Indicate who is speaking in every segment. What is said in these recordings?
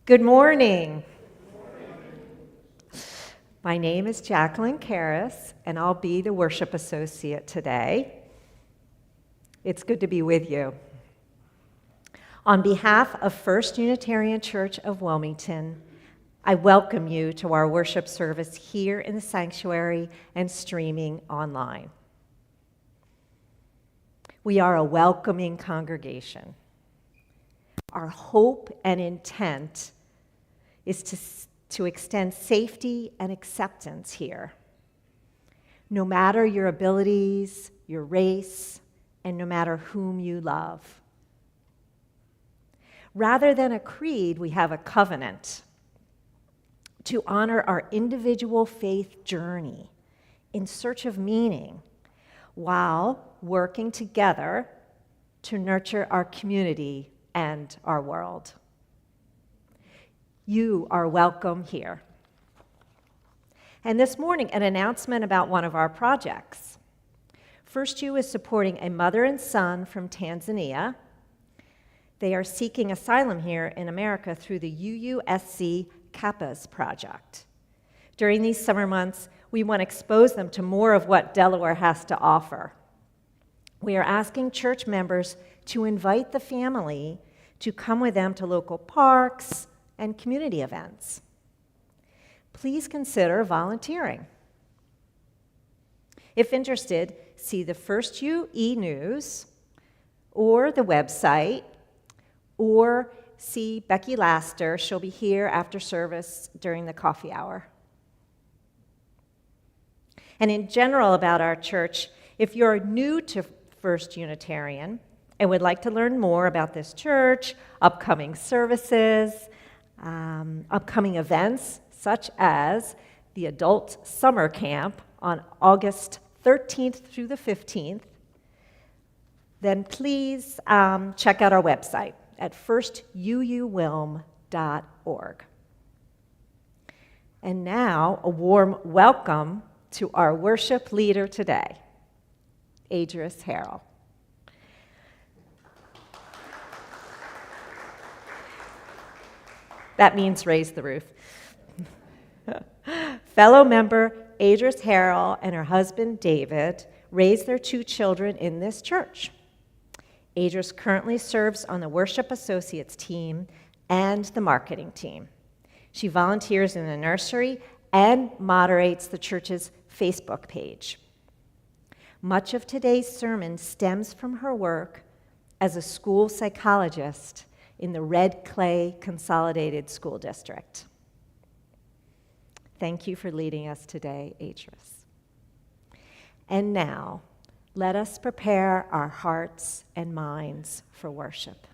Speaker 1: Good morning. My name is Jacqueline Kairis, and I'll be the worship associate today. It's good to be with you. On behalf of First Unitarian Church of Wilmington, I welcome you to our worship service here in the sanctuary and streaming online. We are a welcoming congregation. Our hope and intent is to extend safety and acceptance here, no matter your abilities, your race, and no matter whom you love. Rather than a creed, we have a covenant to honor our individual faith journey in search of meaning while working together to nurture our community and our world. You are welcome here. And this morning, an announcement about one of our projects. First U is supporting a mother and son from Tanzania. They are seeking asylum here in America through the UUSC CAPAS project. During these summer months, we want to expose them to more of what Delaware has to offer. We are asking church members to invite the family to come with them to local parks and community events. Please consider volunteering. If interested, see the First U e-news or the website, or see Becky Laster. She'll be here after service during the coffee hour. And in general about our church, if you're new to First Unitarian and would like to learn more about this church, upcoming services, upcoming events, such as the Adult Summer Camp on August 13th through the 15th, then please check out our website at firstuuwilm.org. And now, a warm welcome to our worship leader today, Edris Harrell. That means raise the roof. Fellow member Edris Harrell and her husband David raised their 2 children in this church. Edris currently serves on the Worship Associates team and the marketing team. She volunteers in the nursery and moderates the church's Facebook page. Much of today's sermon stems from her work as a school psychologist in the Red Clay Consolidated School District. Thank you for leading us today, Edris. And now, let us prepare our hearts and minds for worship.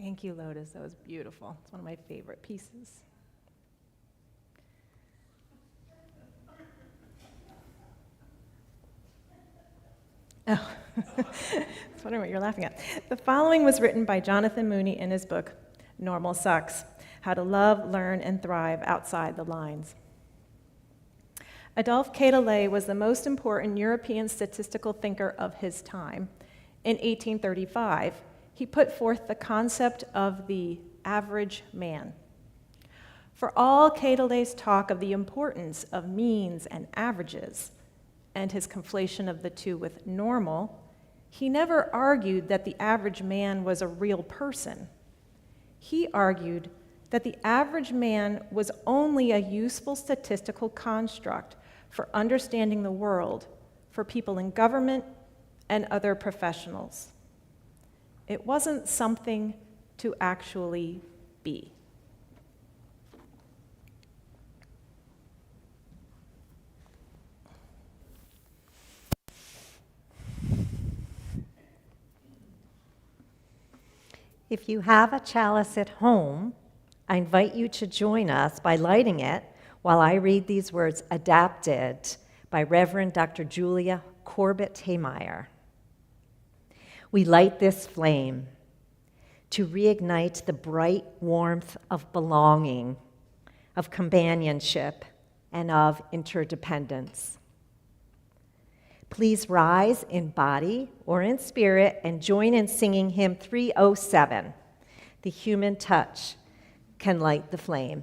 Speaker 2: Thank you, Lotus. That was beautiful. It's one of my favorite pieces. Oh, I was wondering what you're laughing at. The following was written by Jonathan Mooney in his book, Normal Sucks: How to Love, Learn, and Thrive Outside the Lines. Adolphe Quetelet was the most important European statistical thinker of his time. In 1835, he put forth the concept of the average man. For all Quetelet's talk of the importance of means and averages, and his conflation of the two with normal, he never argued that the average man was a real person. He argued that the average man was only a useful statistical construct for understanding the world for people in government and other professionals. It wasn't something to actually be.
Speaker 1: If you have a chalice at home, I invite you to join us by lighting it while I read these words adapted by Reverend Dr. Julia Corbett-Haymeyer. We light this flame to reignite the bright warmth of belonging, of companionship, and of interdependence. Please rise in body or in spirit and join in singing hymn 307, The Human Touch Can Light the Flame.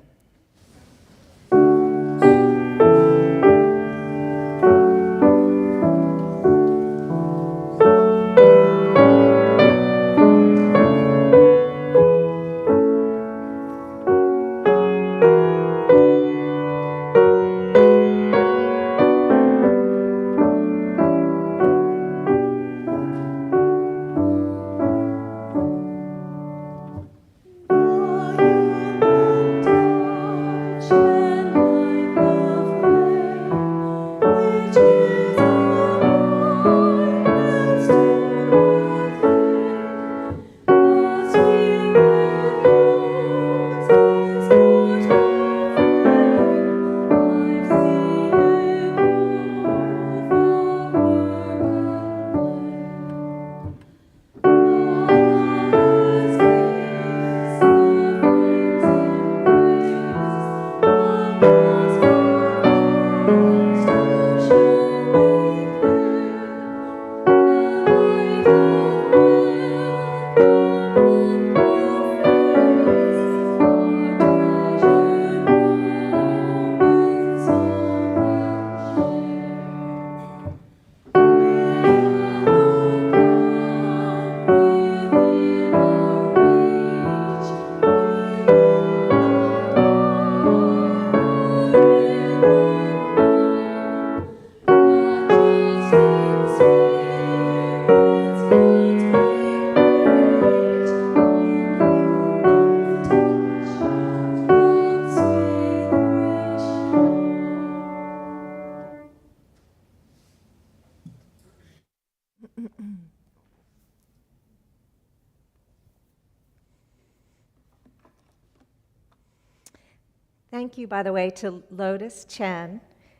Speaker 1: Thank you, by the way, to Lotus Cheng,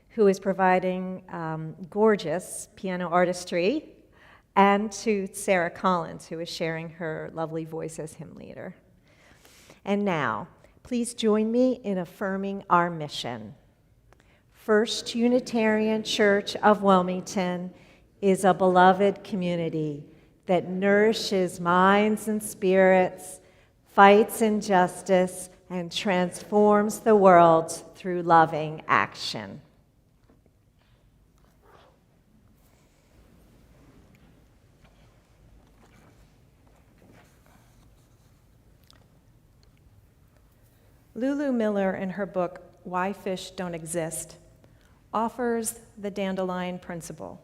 Speaker 1: who is providing gorgeous piano artistry, and to Sarah Collins, who is sharing her lovely voice as hymn leader. And now, please join me in affirming our mission. First Unitarian Church of Wilmington is a beloved community that nourishes minds and spirits, fights injustice, and transforms the world through loving action.
Speaker 2: Lulu Miller, in her book, Why Fish Don't Exist, offers the dandelion principle.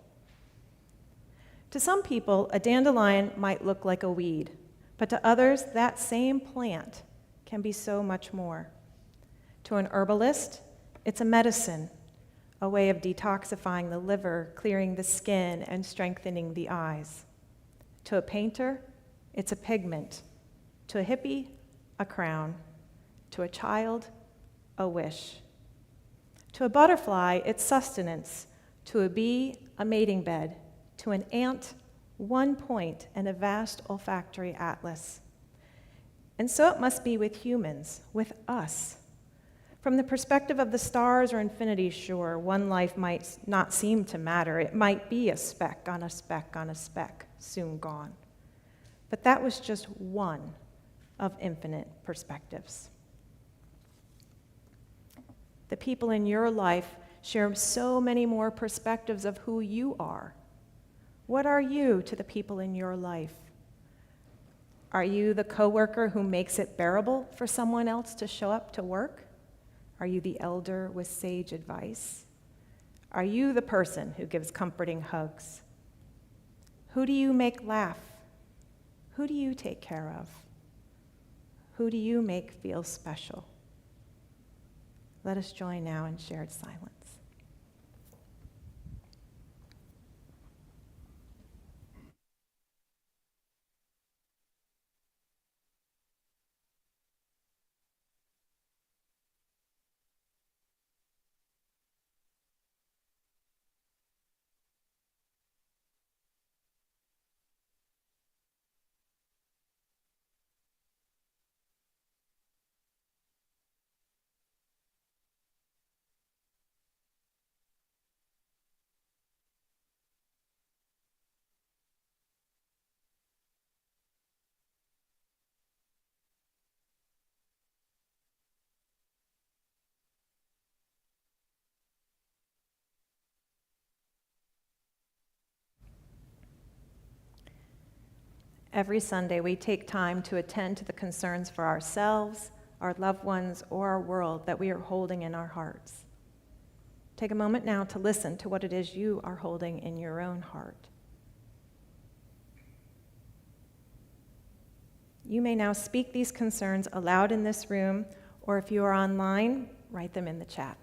Speaker 2: To some people, a dandelion might look like a weed, but to others, that same plant can be so much more. To an herbalist, it's a medicine, a way of detoxifying the liver, clearing the skin, and strengthening the eyes. To a painter, it's a pigment, To a hippie, a crown. To a child, a wish. To a butterfly, its sustenance. To a bee, a mating bed. To an ant, one point and a vast olfactory atlas. And so it must be with humans, with us. From the perspective of the stars or infinity, sure, one life might not seem to matter. It might be a speck on a speck on a speck, soon gone. But that was just one of infinite perspectives. The people in your life share so many more perspectives of who you are. What are you to the people in your life? Are you the coworker who makes it bearable for someone else to show up to work? Are you the elder with sage advice? Are you the person who gives comforting hugs? Who do you make laugh? Who do you take care of? Who do you make feel special? Let us join now in shared silence. Every Sunday, we take time to attend to the concerns for ourselves, our loved ones, or our world that we are holding in our hearts. Take a moment now to listen to what it is you are holding in your own heart. You may now speak these concerns aloud in this room, or if you are online, write them in the chat.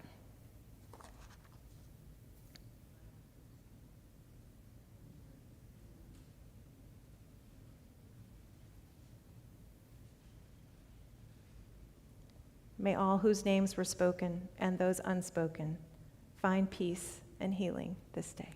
Speaker 2: May all whose names were spoken and those unspoken find peace and healing this day.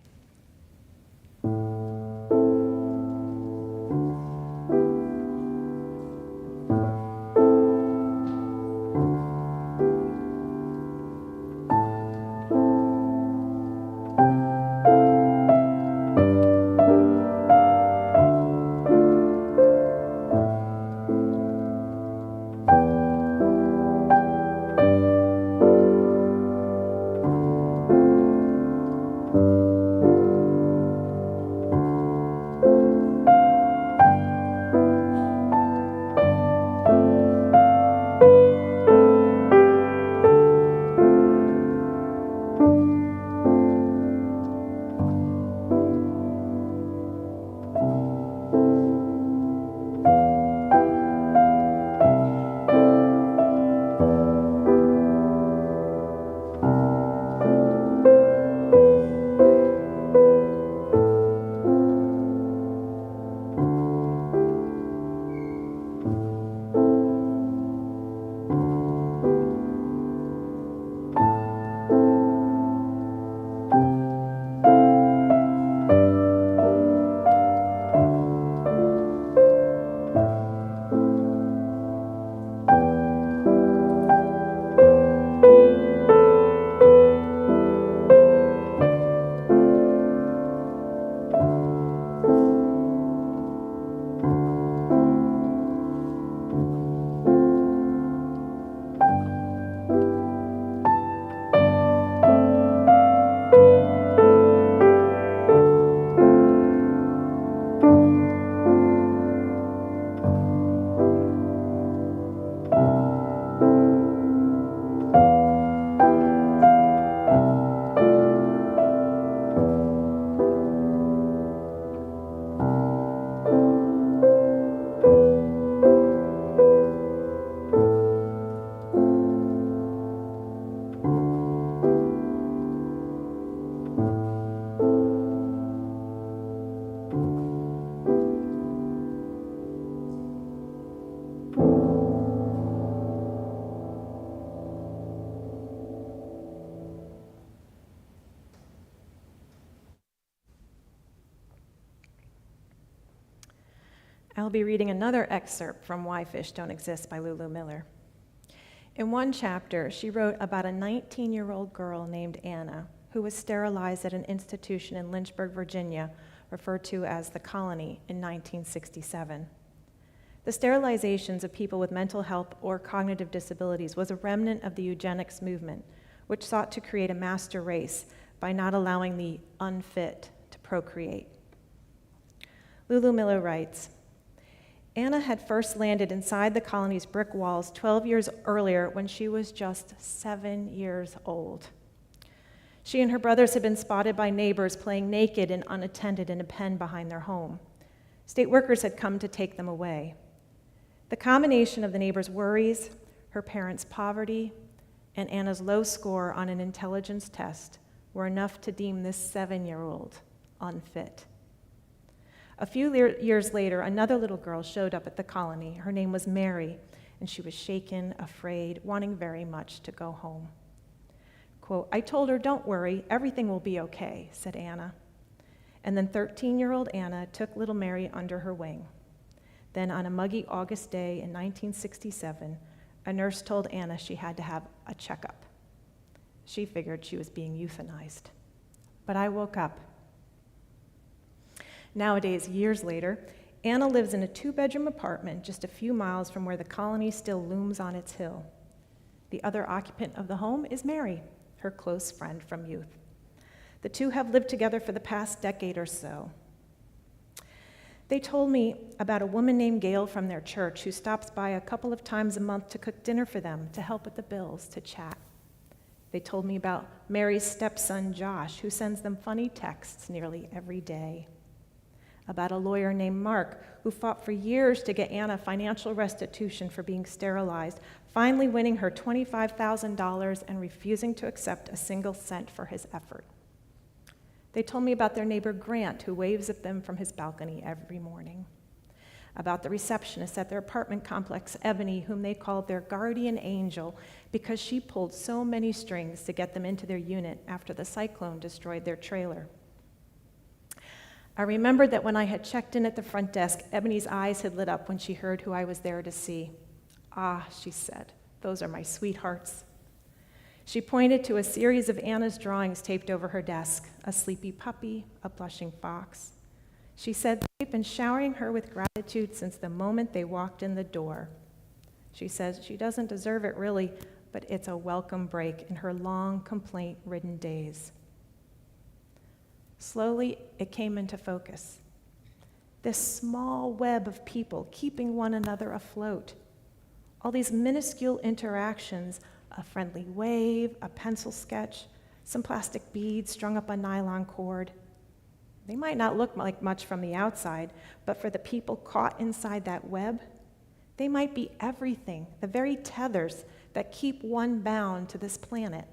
Speaker 2: I'll be reading another excerpt from Why Fish Don't Exist by Lulu Miller. In one chapter, she wrote about a 19-year-old girl named Anna who was sterilized at an institution in Lynchburg, Virginia, referred to as the Colony, in 1967. The sterilizations of people with mental health or cognitive disabilities was a remnant of the eugenics movement, which sought to create a master race by not allowing the unfit to procreate. Lulu Miller writes, Anna had first landed inside the colony's brick walls 12 years earlier when she was just 7 years old. She and her brothers had been spotted by neighbors playing naked and unattended in a pen behind their home. State workers had come to take them away. The combination of the neighbors' worries, her parents' poverty, and Anna's low score on an intelligence test were enough to deem this 7-year-old unfit. A few years later, another little girl showed up at the colony. Her name was Mary, and she was shaken, afraid, wanting very much to go home. Quote, I told her, don't worry, everything will be okay, said Anna. And then 13-year-old Anna took little Mary under her wing. Then on a muggy August day in 1967, a nurse told Anna she had to have a checkup. She figured she was being euthanized. But I woke up. Nowadays, years later, Anna lives in a 2-bedroom apartment just a few miles from where the colony still looms on its hill. The other occupant of the home is Mary, her close friend from youth. The two have lived together for the past decade or so. They told me about a woman named Gail from their church who stops by a couple of times a month to cook dinner for them, to help with the bills, to chat. They told me about Mary's stepson, Josh, who sends them funny texts nearly every day. About a lawyer named Mark, who fought for years to get Anna financial restitution for being sterilized, finally winning her $25,000 and refusing to accept a single cent for his effort. They told me about their neighbor Grant, who waves at them from his balcony every morning. About the receptionist at their apartment complex, Ebony, whom they called their guardian angel because she pulled so many strings to get them into their unit after the cyclone destroyed their trailer. I remembered that when I had checked in at the front desk, Ebony's eyes had lit up when she heard who I was there to see. Ah, she said, those are my sweethearts. She pointed to a series of Anna's drawings taped over her desk, a sleepy puppy, a blushing fox. She said they've been showering her with gratitude since the moment they walked in the door. She says she doesn't deserve it really, but it's a welcome break in her long complaint-ridden days. Slowly, it came into focus. This small web of people keeping one another afloat. All these minuscule interactions, a friendly wave, a pencil sketch, some plastic beads strung up a nylon cord. They might not look like much from the outside, but for the people caught inside that web, they might be everything, the very tethers that keep one bound to this planet.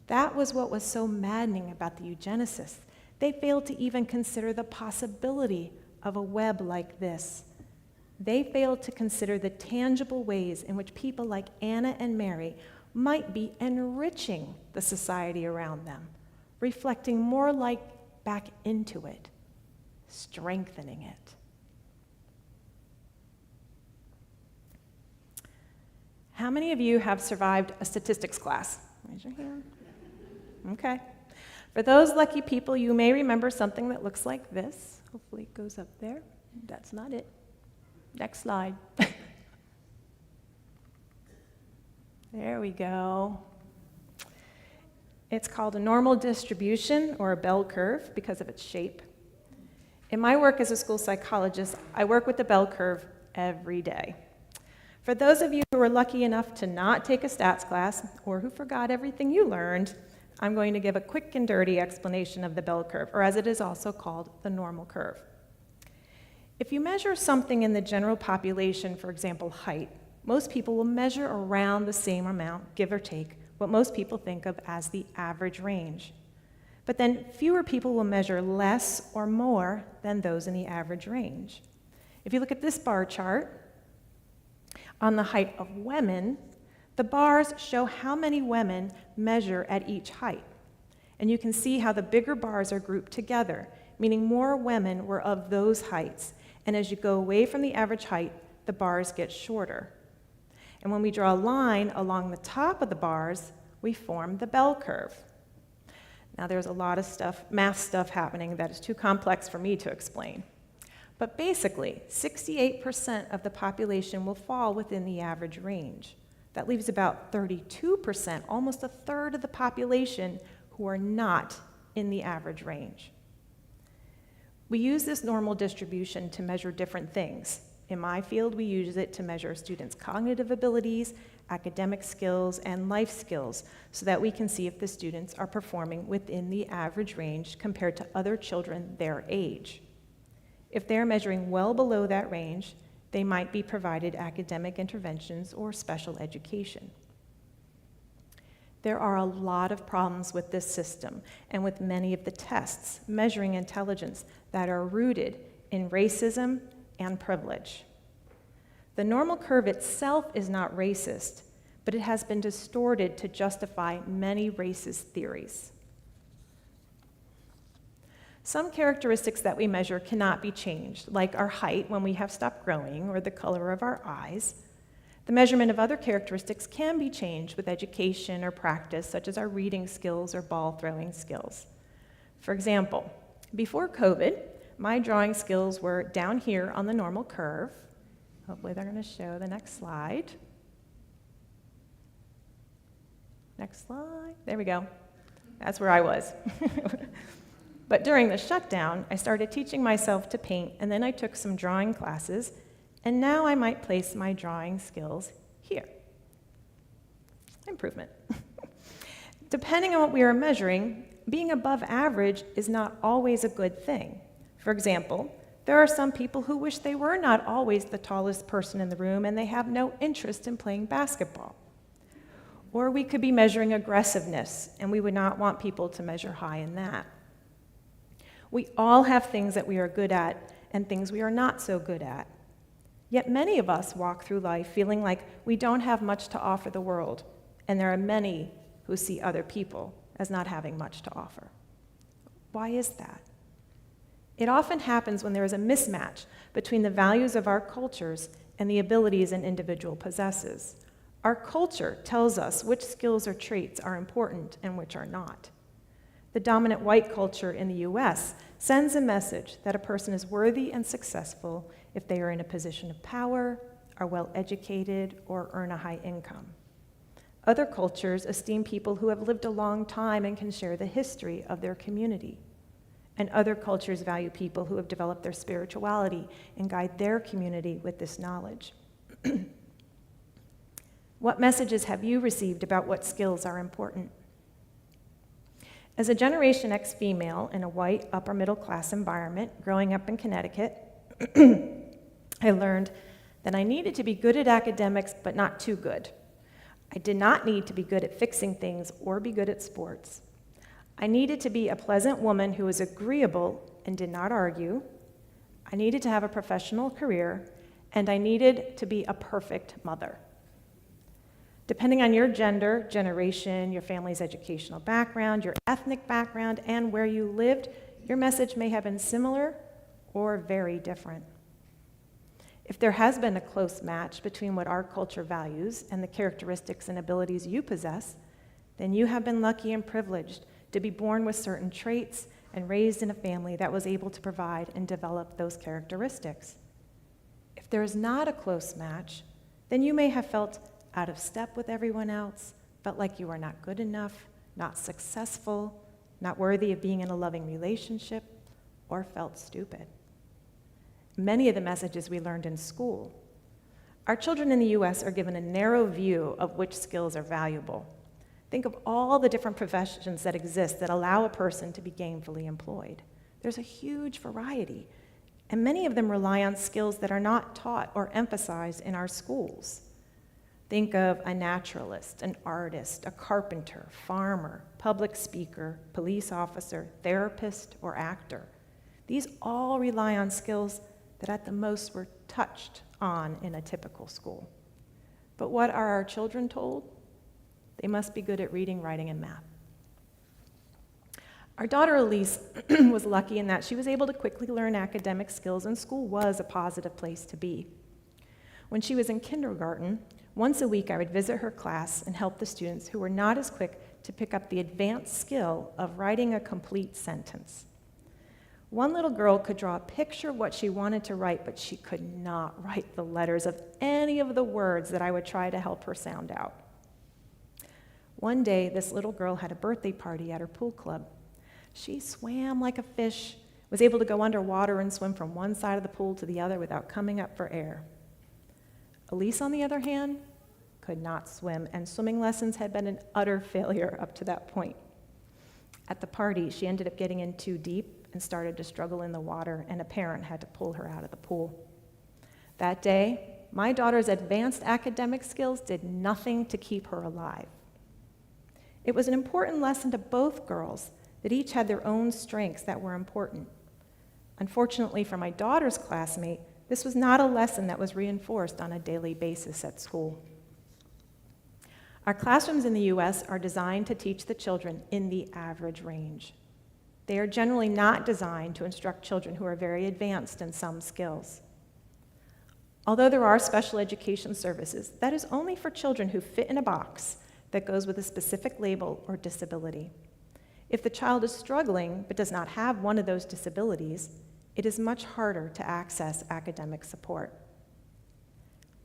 Speaker 2: That was what was so maddening about the eugenicists. They failed to even consider the possibility of a web like this. They failed to consider the tangible ways in which people like Anna and Mary might be enriching the society around them, reflecting more light back into it, strengthening it. How many of you have survived a statistics class? Raise your hand. Okay. For those lucky people, you may remember something that looks like this. Hopefully it goes up there. That's not it. Next slide. There we go. It's called a normal distribution or a bell curve because of its shape. In my work as a school psychologist, I work with the bell curve every day. For those of you who were lucky enough to not take a stats class or who forgot everything you learned, I'm going to give a quick and dirty explanation of the bell curve, or as it is also called, the normal curve. If you measure something in the general population, for example, height, most people will measure around the same amount, give or take, what most people think of as the average range. But then fewer people will measure less or more than those in the average range. If you look at this bar chart, on the height of women, the bars show how many women measure at each height. And you can see how the bigger bars are grouped together, meaning more women were of those heights, And as you go away from the average height, the bars get shorter. And when we draw a line along the top of the bars, we form the bell curve. Now there's a lot of math stuff happening that is too complex for me to explain. But basically, 68% of the population will fall within the average range. That leaves about 32%, almost a third of the population, who are not in the average range. We use this normal distribution to measure different things. In my field, we use it to measure students' cognitive abilities, academic skills, and life skills, so that we can see if the students are performing within the average range compared to other children their age. If they're measuring well below that range, they might be provided academic interventions or special education. There are a lot of problems with this system and with many of the tests measuring intelligence that are rooted in racism and privilege. The normal curve itself is not racist, but it has been distorted to justify many racist theories. Some characteristics that we measure cannot be changed, like our height when we have stopped growing or the color of our eyes. The measurement of other characteristics can be changed with education or practice, such as our reading skills or ball throwing skills. For example, before COVID, my drawing skills were down here on the normal curve. Hopefully they're going to show the next slide. Next slide. There we go. That's where I was. But during the shutdown, I started teaching myself to paint, and then I took some drawing classes, and now I might place my drawing skills here. Improvement. Depending on what we are measuring, being above average is not always a good thing. For example, there are some people who wish they were not always the tallest person in the room, and they have no interest in playing basketball. Or we could be measuring aggressiveness, and we would not want people to measure high in that. We all have things that we are good at and things we are not so good at. Yet many of us walk through life feeling like we don't have much to offer the world, and there are many who see other people as not having much to offer. Why is that? It often happens when there is a mismatch between the values of our cultures and the abilities an individual possesses. Our culture tells us which skills or traits are important and which are not. The dominant white culture in the US sends a message that a person is worthy and successful if they are in a position of power, are well educated, or earn a high income. Other cultures esteem people who have lived a long time and can share the history of their community. And other cultures value people who have developed their spirituality and guide their community with this knowledge. What messages have you received about what skills are important? As a Generation X female in a white upper-middle-class environment growing up in Connecticut, I learned that I needed to be good at academics, but not too good. I did not need to be good at fixing things or be good at sports. I needed to be a pleasant woman who was agreeable and did not argue. I needed to have a professional career, and I needed to be a perfect mother. Depending on your gender, generation, your family's educational background, your ethnic background, and where you lived, your message may have been similar or very different. If there has been a close match between what our culture values and the characteristics and abilities you possess, then you have been lucky and privileged to be born with certain traits and raised in a family that was able to provide and develop those characteristics. If there is not a close match, then you may have felt out of step with everyone else, felt like you are not good enough, not successful, not worthy of being in a loving relationship, or felt stupid. Many of the messages we learned in school. Our children in the US are given a narrow view of which skills are valuable. Think of all the different professions that exist that allow a person to be gainfully employed. There's a huge variety, and many of them rely on skills that are not taught or emphasized in our schools. Think of a naturalist, an artist, a carpenter, farmer, public speaker, police officer, therapist, or actor. These all rely on skills that at the most were touched on in a typical school. But what are our children told? They must be good at reading, writing, and math. Our daughter Elise was lucky in that she was able to quickly learn academic skills, and school was a positive place to be. When she was in kindergarten, once a week I would visit her class and help the students who were not as quick to pick up the advanced skill of writing a complete sentence. One little girl could draw a picture of what she wanted to write, but she could not write the letters of any of the words that I would try to help her sound out. One day, this little girl had a birthday party at her pool club. She swam like a fish, was able to go underwater and swim from one side of the pool to the other without coming up for air. Elise, on the other hand, could not swim, and swimming lessons had been an utter failure up to that point. At the party, she ended up getting in too deep and started to struggle in the water, and a parent had to pull her out of the pool. That day, my daughter's advanced academic skills did nothing to keep her alive. It was an important lesson to both girls that each had their own strengths that were important. Unfortunately for my daughter's classmate, this was not a lesson that was reinforced on a daily basis at school. Our classrooms in the U.S. are designed to teach the children in the average range. They are generally not designed to instruct children who are very advanced in some skills. Although there are special education services, that is only for children who fit in a box that goes with a specific label or disability. If the child is struggling but does not have one of those disabilities, it is much harder to access academic support.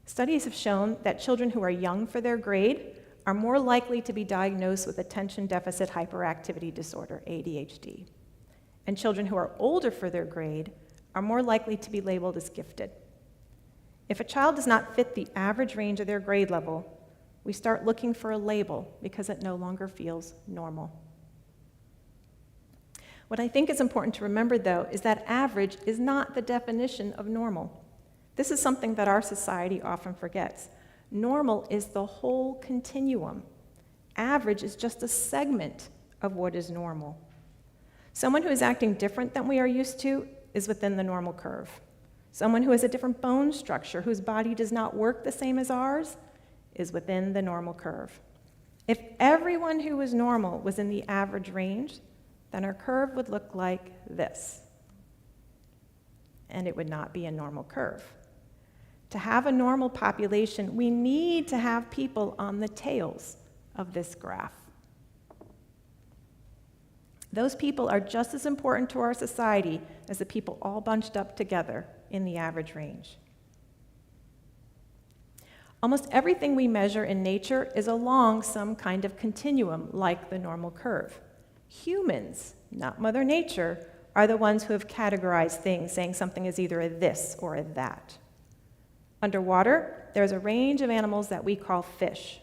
Speaker 2: Studies have shown that children who are young for their grade are more likely to be diagnosed with attention deficit hyperactivity disorder, ADHD. And children who are older for their grade are more likely to be labeled as gifted. If a child does not fit the average range of their grade level, we start looking for a label because it no longer feels normal. What I think is important to remember, though, is that average is not the definition of normal. This is something that our society often forgets. Normal is the whole continuum. Average is just a segment of what is normal. Someone who is acting different than we are used to is within the normal curve. Someone who has a different bone structure, whose body does not work the same as ours, is within the normal curve. If everyone who was normal was in the average range, then our curve would look like this. And it would not be a normal curve. To have a normal population, we need to have people on the tails of this graph. Those people are just as important to our society as the people all bunched up together in the average range. Almost everything we measure in nature is along some kind of continuum, like the normal curve. Humans, not Mother Nature, are the ones who have categorized things, saying something is either a this or a that. Underwater, there's a range of animals that we call fish.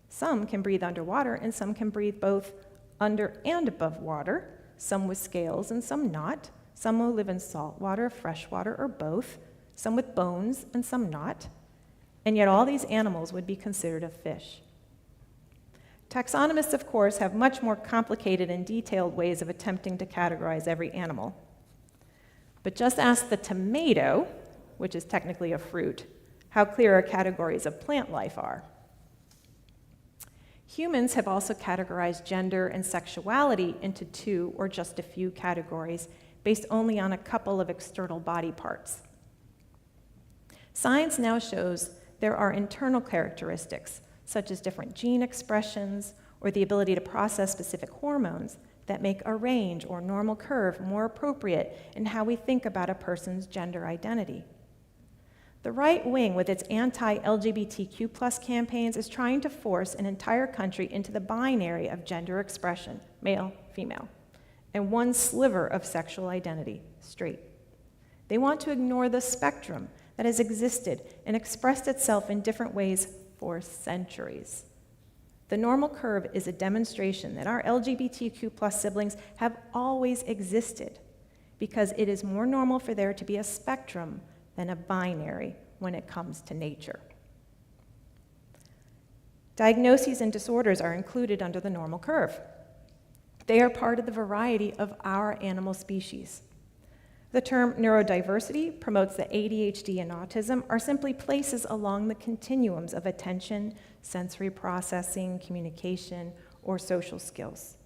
Speaker 2: Some can breathe underwater, and some can breathe both under and above water, some with scales and some not. Some will live in salt water, fresh water, or both, some with bones and some not. And yet all these animals would be considered a fish. Taxonomists, of course, have much more complicated and detailed ways of attempting to categorize every animal. But just ask the tomato, which is technically a fruit, how clear our categories of plant life are. Humans have also categorized gender and sexuality into two or just a few categories based only on a couple of external body parts. Science now shows there are internal characteristics, such as different gene expressions or the ability to process specific hormones that make a range or normal curve more appropriate in how we think about a person's gender identity. The right wing, with its anti-LGBTQ+ campaigns, is trying to force an entire country into the binary of gender expression, male, female, and one sliver of sexual identity, straight. They want to ignore the spectrum that has existed and expressed itself in different ways for centuries. The normal curve is a demonstration that our LGBTQ+ siblings have always existed because it is more normal for there to be a spectrum than a binary when it comes to nature. Diagnoses and disorders are included under the normal curve. They are part of the variety of our animal species. The term neurodiversity promotes that ADHD and autism are simply places along the continuums of attention, sensory processing, communication, or social skills.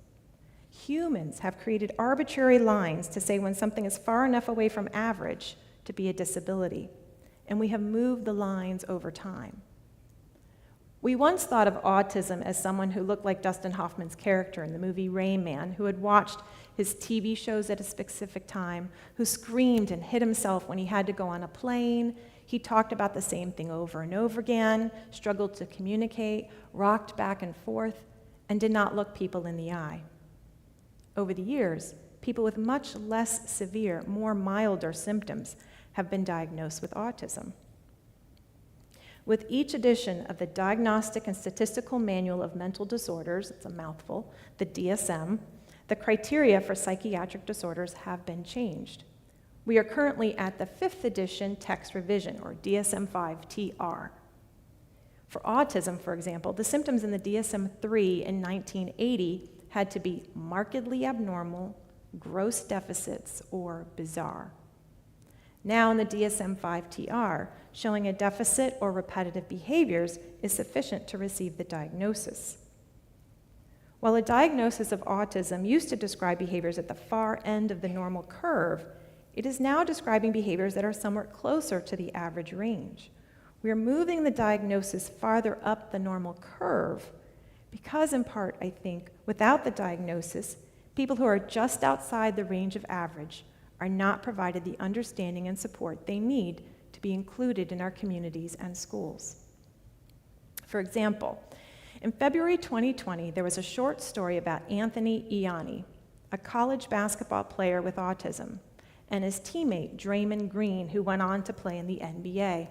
Speaker 2: Humans have created arbitrary lines to say when something is far enough away from average to be a disability, and we have moved the lines over time. We once thought of autism as someone who looked like Dustin Hoffman's character in the movie Rain Man, who had watched his TV shows at a specific time, who screamed and hit himself when he had to go on a plane. He talked about the same thing over and over again, struggled to communicate, rocked back and forth, and did not look people in the eye. Over the years, people with much less severe, more milder symptoms have been diagnosed with autism. With each edition of the Diagnostic and Statistical Manual of Mental Disorders, it's a mouthful, the DSM, the criteria for psychiatric disorders have been changed. We are currently at the 5th edition text revision, or DSM-5-TR. For autism, for example, the symptoms in the DSM-3 in 1980 had to be markedly abnormal, gross deficits, or bizarre. Now in the DSM-5-TR, showing a deficit or repetitive behaviors is sufficient to receive the diagnosis. While a diagnosis of autism used to describe behaviors at the far end of the normal curve, it is now describing behaviors that are somewhat closer to the average range. We are moving the diagnosis farther up the normal curve because, in part, I think, without the diagnosis, people who are just outside the range of average are not provided the understanding and support they need to be included in our communities and schools. For example, in February 2020, there was a short story about Anthony Ianni, a college basketball player with autism, and his teammate, Draymond Green, who went on to play in the NBA.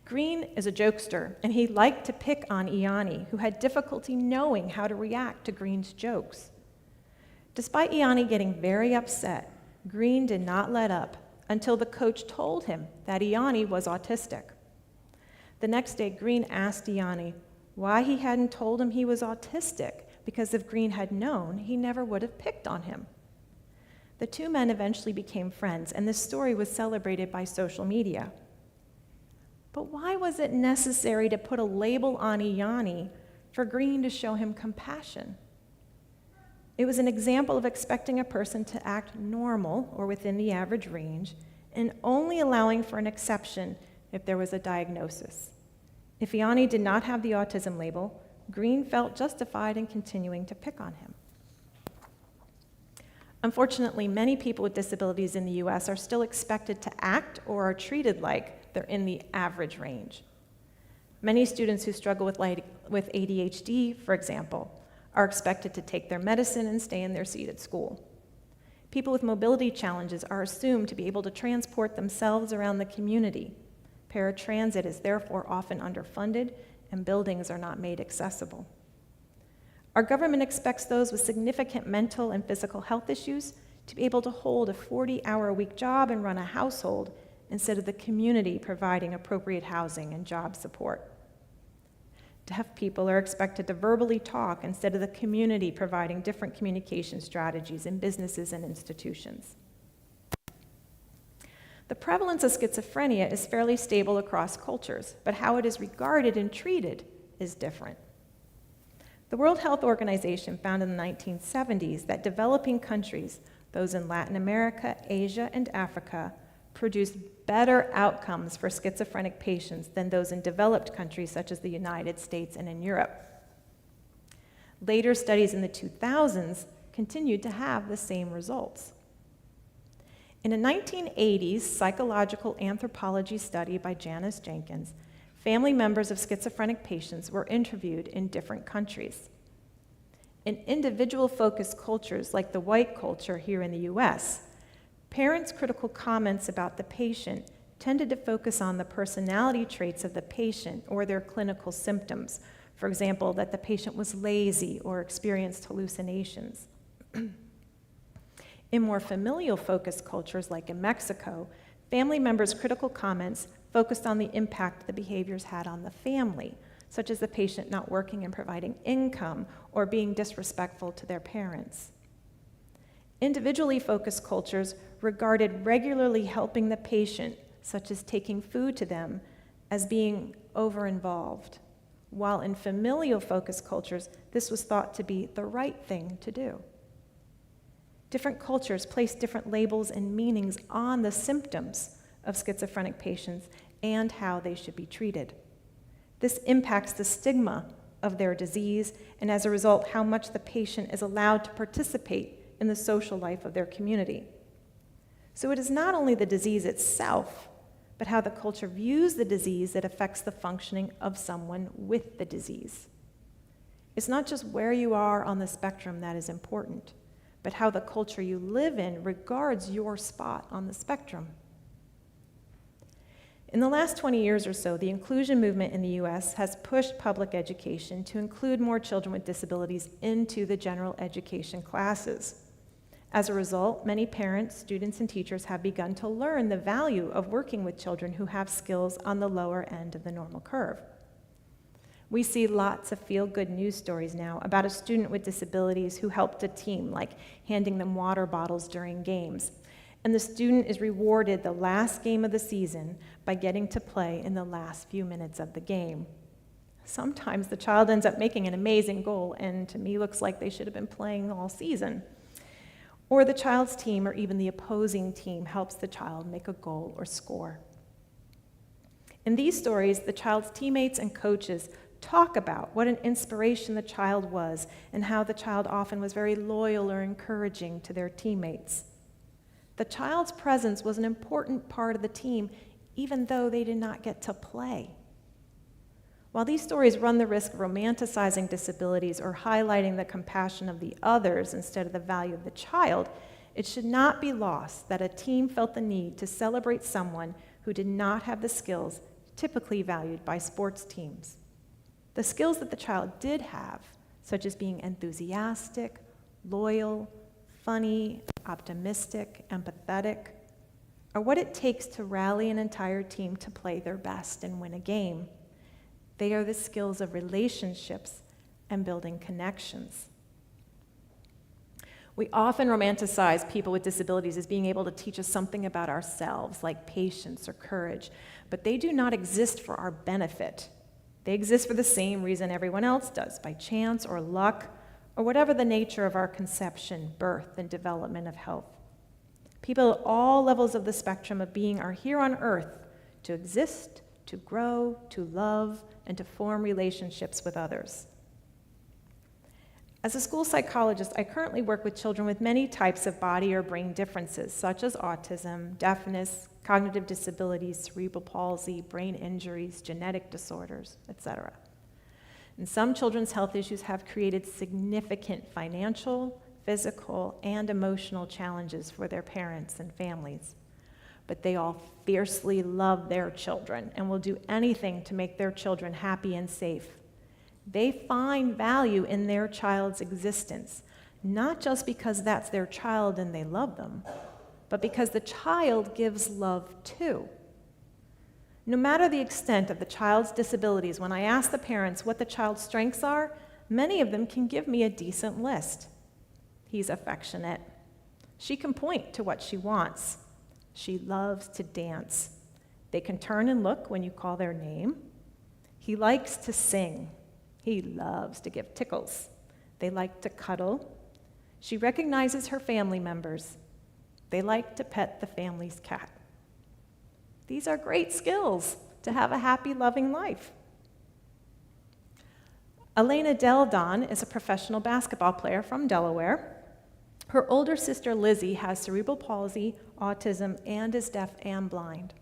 Speaker 2: Green is a jokester, and he liked to pick on Ianni, who had difficulty knowing how to react to Green's jokes. Despite Ianni getting very upset, Green did not let up until the coach told him that Ianni was autistic. The next day, Green asked Ianni why he hadn't told him he was autistic, because if Green had known, he never would have picked on him. The two men eventually became friends, and this story was celebrated by social media. But why was it necessary to put a label on Ianni for Green to show him compassion? It was an example of expecting a person to act normal or within the average range and only allowing for an exception if there was a diagnosis. If Ianni did not have the autism label, Green felt justified in continuing to pick on him. Unfortunately, many people with disabilities in the US are still expected to act or are treated like they're in the average range. Many students who struggle with ADHD, for example, are expected to take their medicine and stay in their seat at school. People with mobility challenges are assumed to be able to transport themselves around the community. Paratransit is therefore often underfunded, and buildings are not made accessible. Our government expects those with significant mental and physical health issues to be able to hold a 40-hour-a-week job and run a household instead of the community providing appropriate housing and job support. Deaf people are expected to verbally talk instead of the community providing different communication strategies in businesses and institutions. The prevalence of schizophrenia is fairly stable across cultures, but how it is regarded and treated is different. The World Health Organization found in the 1970s that developing countries, those in Latin America, Asia, and Africa, produced better outcomes for schizophrenic patients than those in developed countries such as the United States and in Europe. Later studies in the 2000s continued to have the same results. In a 1980s psychological anthropology study by Janice Jenkins, family members of schizophrenic patients were interviewed in different countries. In individual-focused cultures like the white culture here in the US, parents' critical comments about the patient tended to focus on the personality traits of the patient or their clinical symptoms. For example, that the patient was lazy or experienced hallucinations. In more familial-focused cultures like in Mexico, family members' critical comments focused on the impact the behaviors had on the family, such as the patient not working and providing income or being disrespectful to their parents. Individually focused cultures regarded regularly helping the patient, such as taking food to them, as being over-involved, while in familial-focused cultures, this was thought to be the right thing to do. Different cultures place different labels and meanings on the symptoms of schizophrenic patients and how they should be treated. This impacts the stigma of their disease, and as a result, how much the patient is allowed to participate in the social life of their community. So it is not only the disease itself, but how the culture views the disease that affects the functioning of someone with the disease. It's not just where you are on the spectrum that is important, but how the culture you live in regards your spot on the spectrum. In the last 20 years or so, the inclusion movement in the US has pushed public education to include more children with disabilities into the general education classes. As a result, many parents, students, and teachers have begun to learn the value of working with children who have skills on the lower end of the normal curve. We see lots of feel-good news stories now about a student with disabilities who helped a team, like handing them water bottles during games. And the student is rewarded the last game of the season by getting to play in the last few minutes of the game. Sometimes the child ends up making an amazing goal, and to me looks like they should have been playing all season. Or the child's team, or even the opposing team, helps the child make a goal or score. In these stories, the child's teammates and coaches talk about what an inspiration the child was and how the child often was very loyal or encouraging to their teammates. The child's presence was an important part of the team, even though they did not get to play. While these stories run the risk of romanticizing disabilities or highlighting the compassion of the others instead of the value of the child, it should not be lost that a team felt the need to celebrate someone who did not have the skills typically valued by sports teams. The skills that the child did have, such as being enthusiastic, loyal, funny, optimistic, empathetic, are what it takes to rally an entire team to play their best and win a game. They are the skills of relationships and building connections. We often romanticize people with disabilities as being able to teach us something about ourselves, like patience or courage, but they do not exist for our benefit. They exist for the same reason everyone else does, by chance or luck, or whatever the nature of our conception, birth, and development of health. People at all levels of the spectrum of being are here on earth to exist, to grow, to love, and to form relationships with others. As a school psychologist, I currently work with children with many types of body or brain differences, such as autism, deafness, cognitive disabilities, cerebral palsy, brain injuries, genetic disorders, etc. And some children's health issues have created significant financial, physical, and emotional challenges for their parents and families. But they all fiercely love their children and will do anything to make their children happy and safe. They find value in their child's existence, not just because that's their child and they love them, but because the child gives love too. No matter the extent of the child's disabilities, when I ask the parents what the child's strengths are, many of them can give me a decent list. He's affectionate. She can point to what she wants. She loves to dance. They can turn and look when you call their name. He likes to sing. He loves to give tickles. They like to cuddle. She recognizes her family members. They like to pet the family's cat. These are great skills to have a happy, loving life. Elena Deldon is a professional basketball player from Delaware. Her older sister Lizzie has cerebral palsy, autism, and is deaf and blind.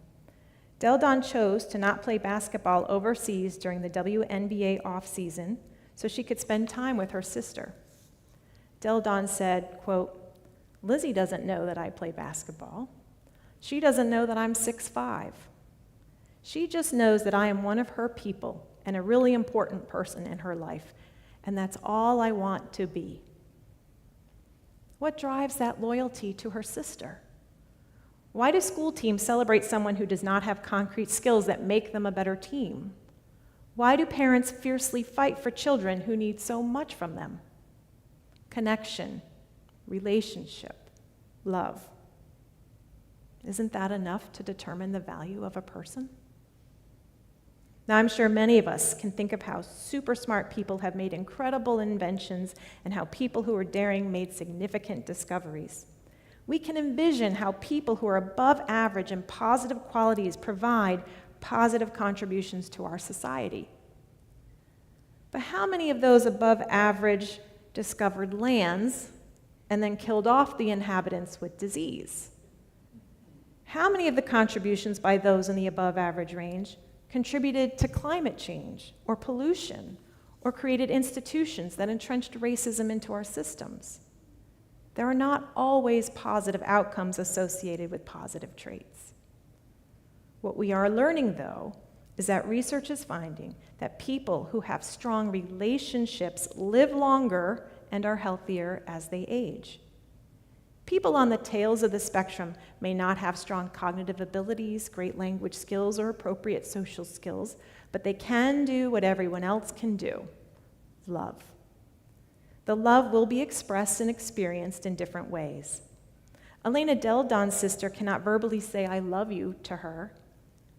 Speaker 2: Deldon chose to not play basketball overseas during the WNBA off-season so she could spend time with her sister. Deldon said, quote, "Lizzie doesn't know that I play basketball. She doesn't know that I'm 6'5". She just knows that I am one of her people and a really important person in her life, and that's all I want to be." What drives that loyalty to her sister? Why do school teams celebrate someone who does not have concrete skills that make them a better team? Why do parents fiercely fight for children who need so much from them? Connection, relationship, love. Isn't that enough to determine the value of a person? Now, I'm sure many of us can think of how super smart people have made incredible inventions and how people who are daring made significant discoveries. We can envision how people who are above average in positive qualities provide positive contributions to our society. But how many of those above average discovered lands and then killed off the inhabitants with disease? How many of the contributions by those in the above average range contributed to climate change or pollution or created institutions that entrenched racism into our systems? There are not always positive outcomes associated with positive traits. What we are learning, though, is that research is finding that people who have strong relationships live longer and are healthier as they age. People on the tails of the spectrum may not have strong cognitive abilities, great language skills, or appropriate social skills, but they can do what everyone else can do: love. The love will be expressed and experienced in different ways. Elena Del Don's sister cannot verbally say, "I love you," to her,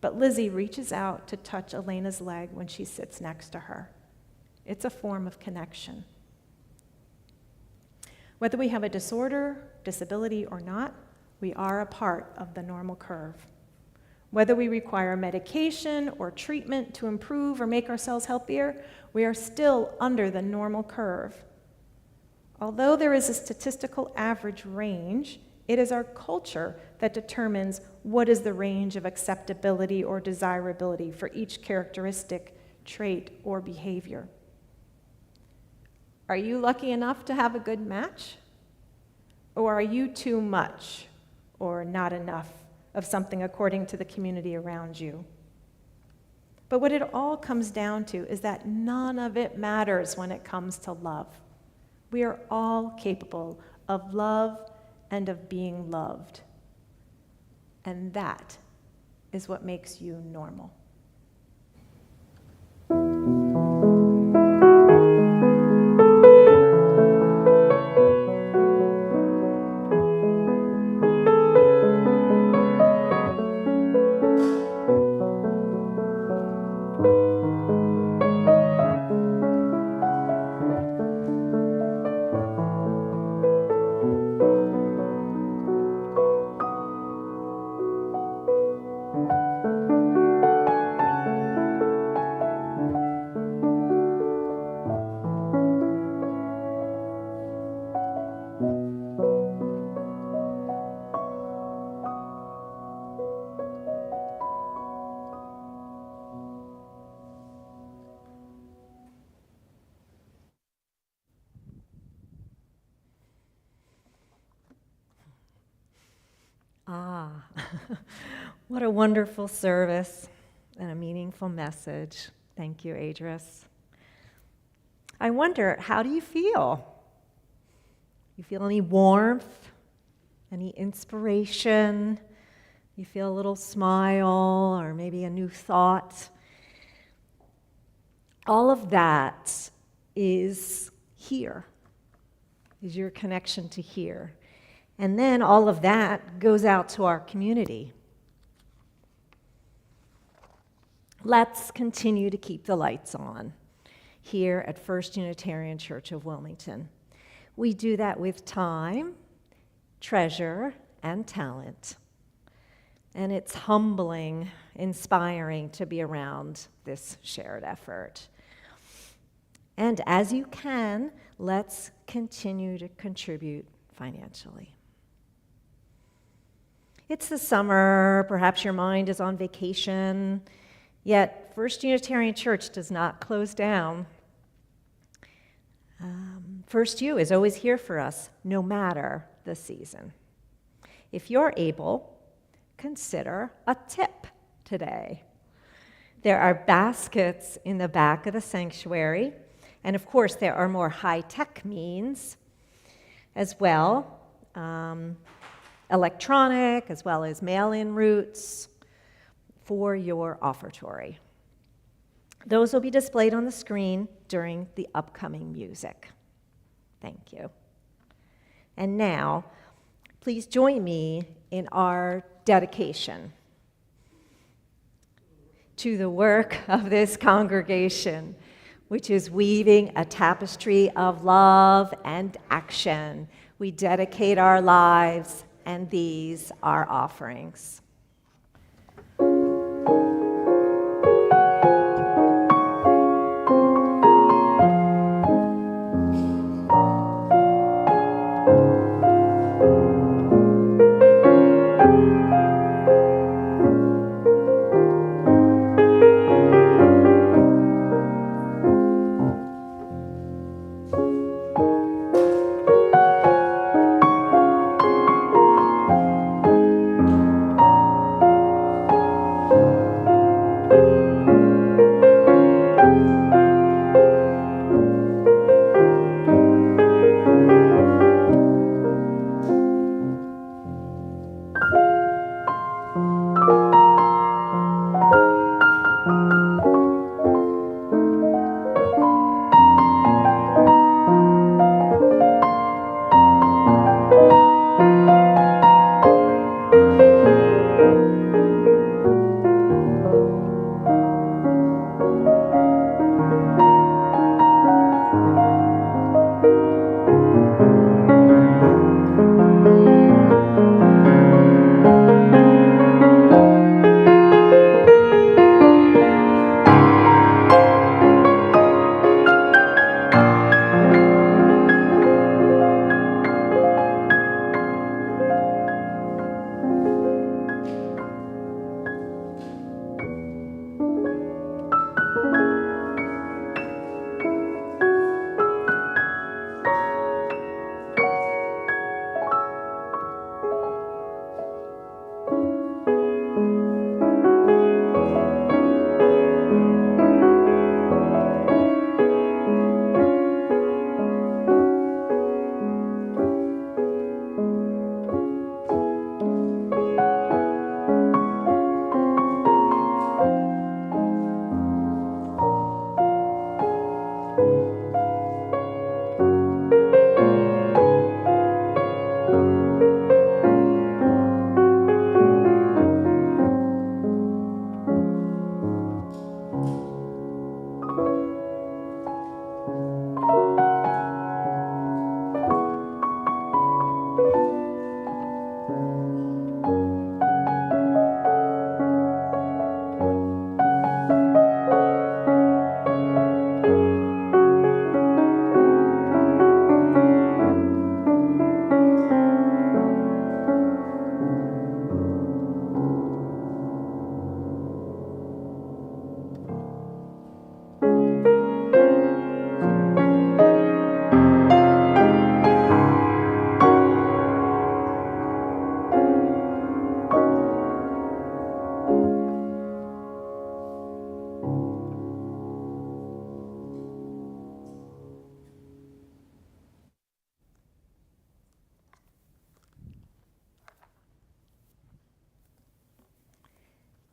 Speaker 2: but Lizzie reaches out to touch Elena's leg when she sits next to her. It's a form of connection. Whether we have a disorder, disability, or not, we are a part of the normal curve. Whether we require medication or treatment to improve or make ourselves healthier, we are still under the normal curve. Although there is a statistical average range, it is our culture that determines what is the range of acceptability or desirability for each characteristic, trait, or behavior. Are you lucky enough to have a good match? Or are you too much or not enough of something according to the community around you? But what it all comes down to is that none of it matters when it comes to love. We are all capable of love and of being loved. And that is what makes you normal.
Speaker 1: What a wonderful service and a meaningful message. Thank you, Edris. I wonder, how do you feel? You feel any warmth, any inspiration? You feel a little smile or maybe a new thought? All of that is here, is your connection to here. And then all of that goes out to our community. Let's continue to keep the lights on here at First Unitarian Church of Wilmington. We do that with time, treasure, and talent. And it's humbling, inspiring to be around this shared effort. And as you can, let's continue to contribute financially. It's the summer, perhaps your mind is on vacation, yet First Unitarian Church does not close down. First U is always here for us, no matter the season. If you're able, consider a tip today. There are baskets in the back of the sanctuary, and of course there are more high-tech means as well, electronic as well as mail-in routes for your offertory. Those will be displayed on the screen during the upcoming music. Thank you. And now, please join me in our dedication to the work of this congregation, which is weaving a tapestry of love and action. We dedicate our lives, and these are offerings.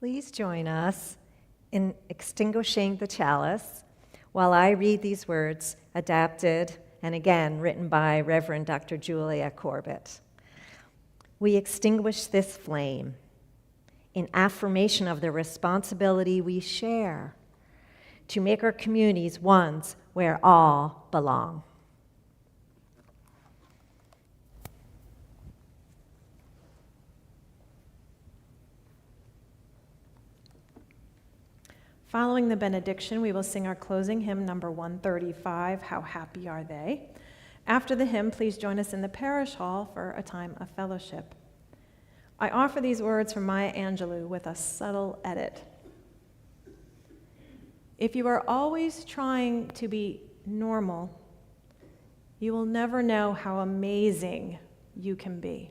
Speaker 1: Please join us in extinguishing the chalice while I read these words, adapted and again written by Reverend Dr. Julia Corbett. We extinguish this flame in affirmation of the responsibility we share to make our communities ones where all belong.
Speaker 2: Following the benediction, we will sing our closing hymn, number 135, How Happy Are They? After the hymn, please join us in the parish hall for a time of fellowship. I offer these words from Maya Angelou with a subtle edit. If you are always trying to be normal, you will never know how amazing you can be.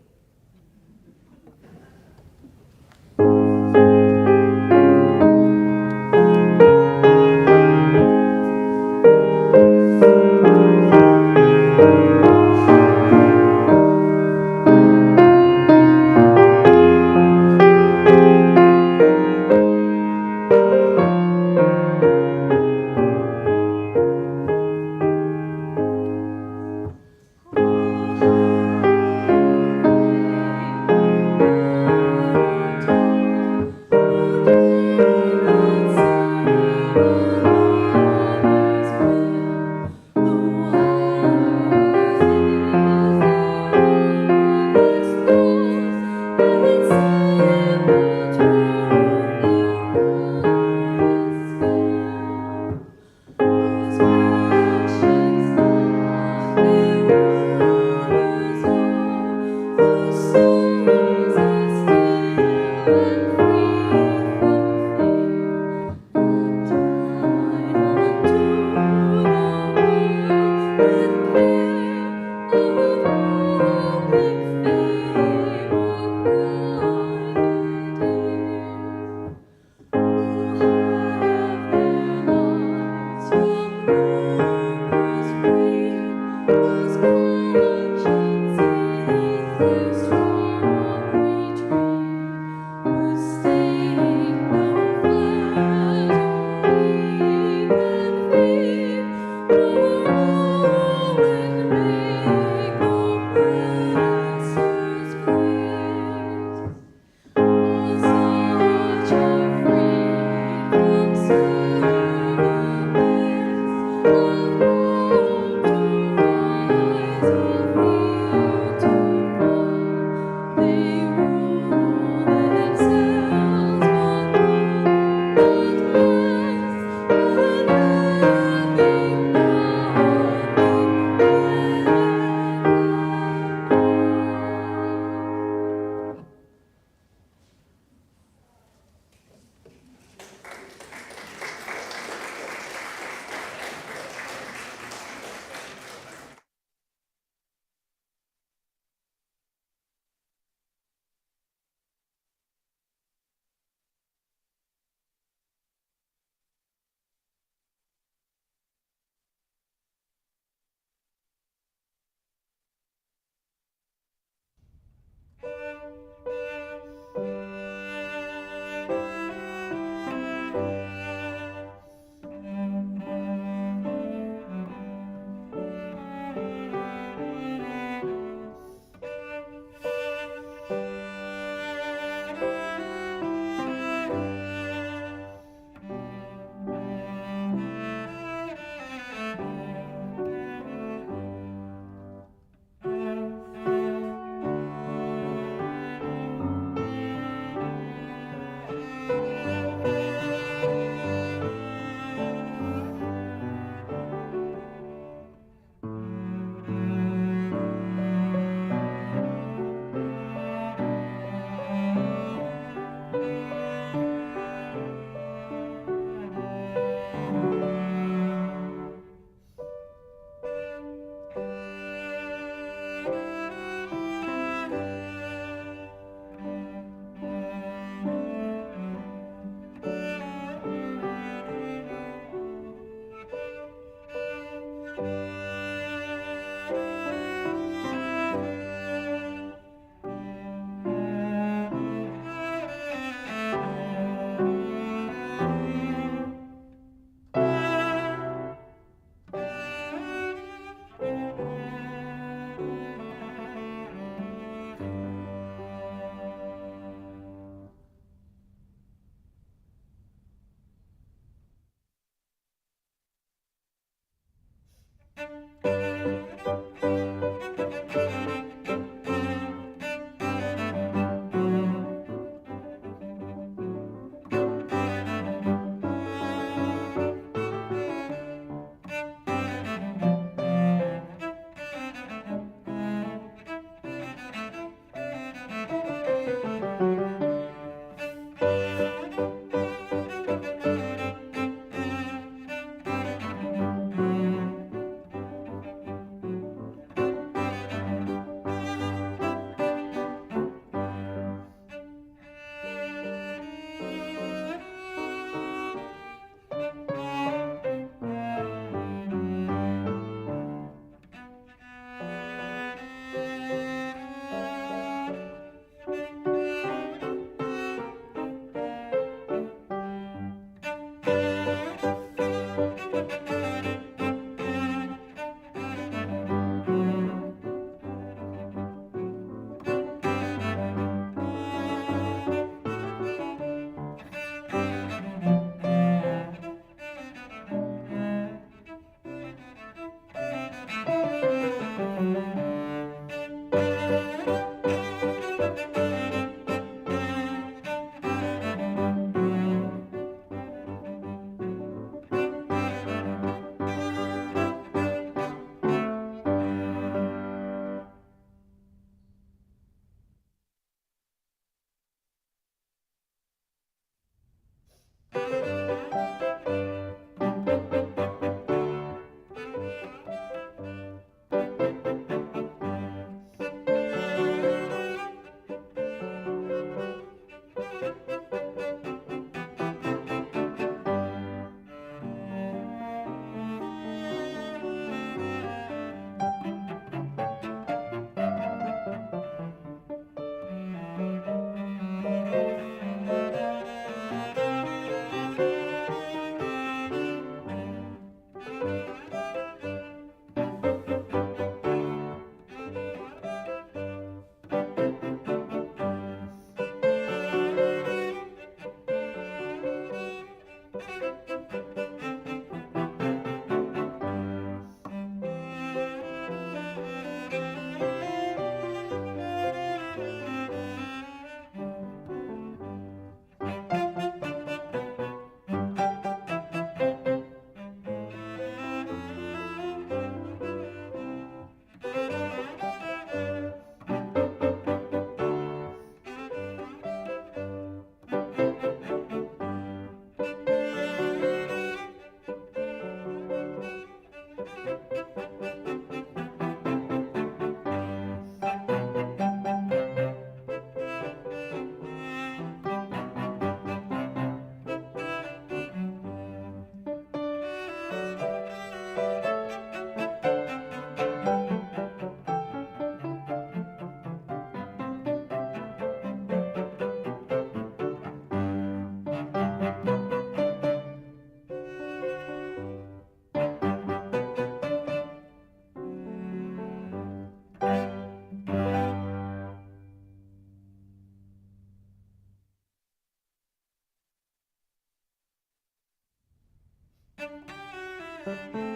Speaker 1: Thank you.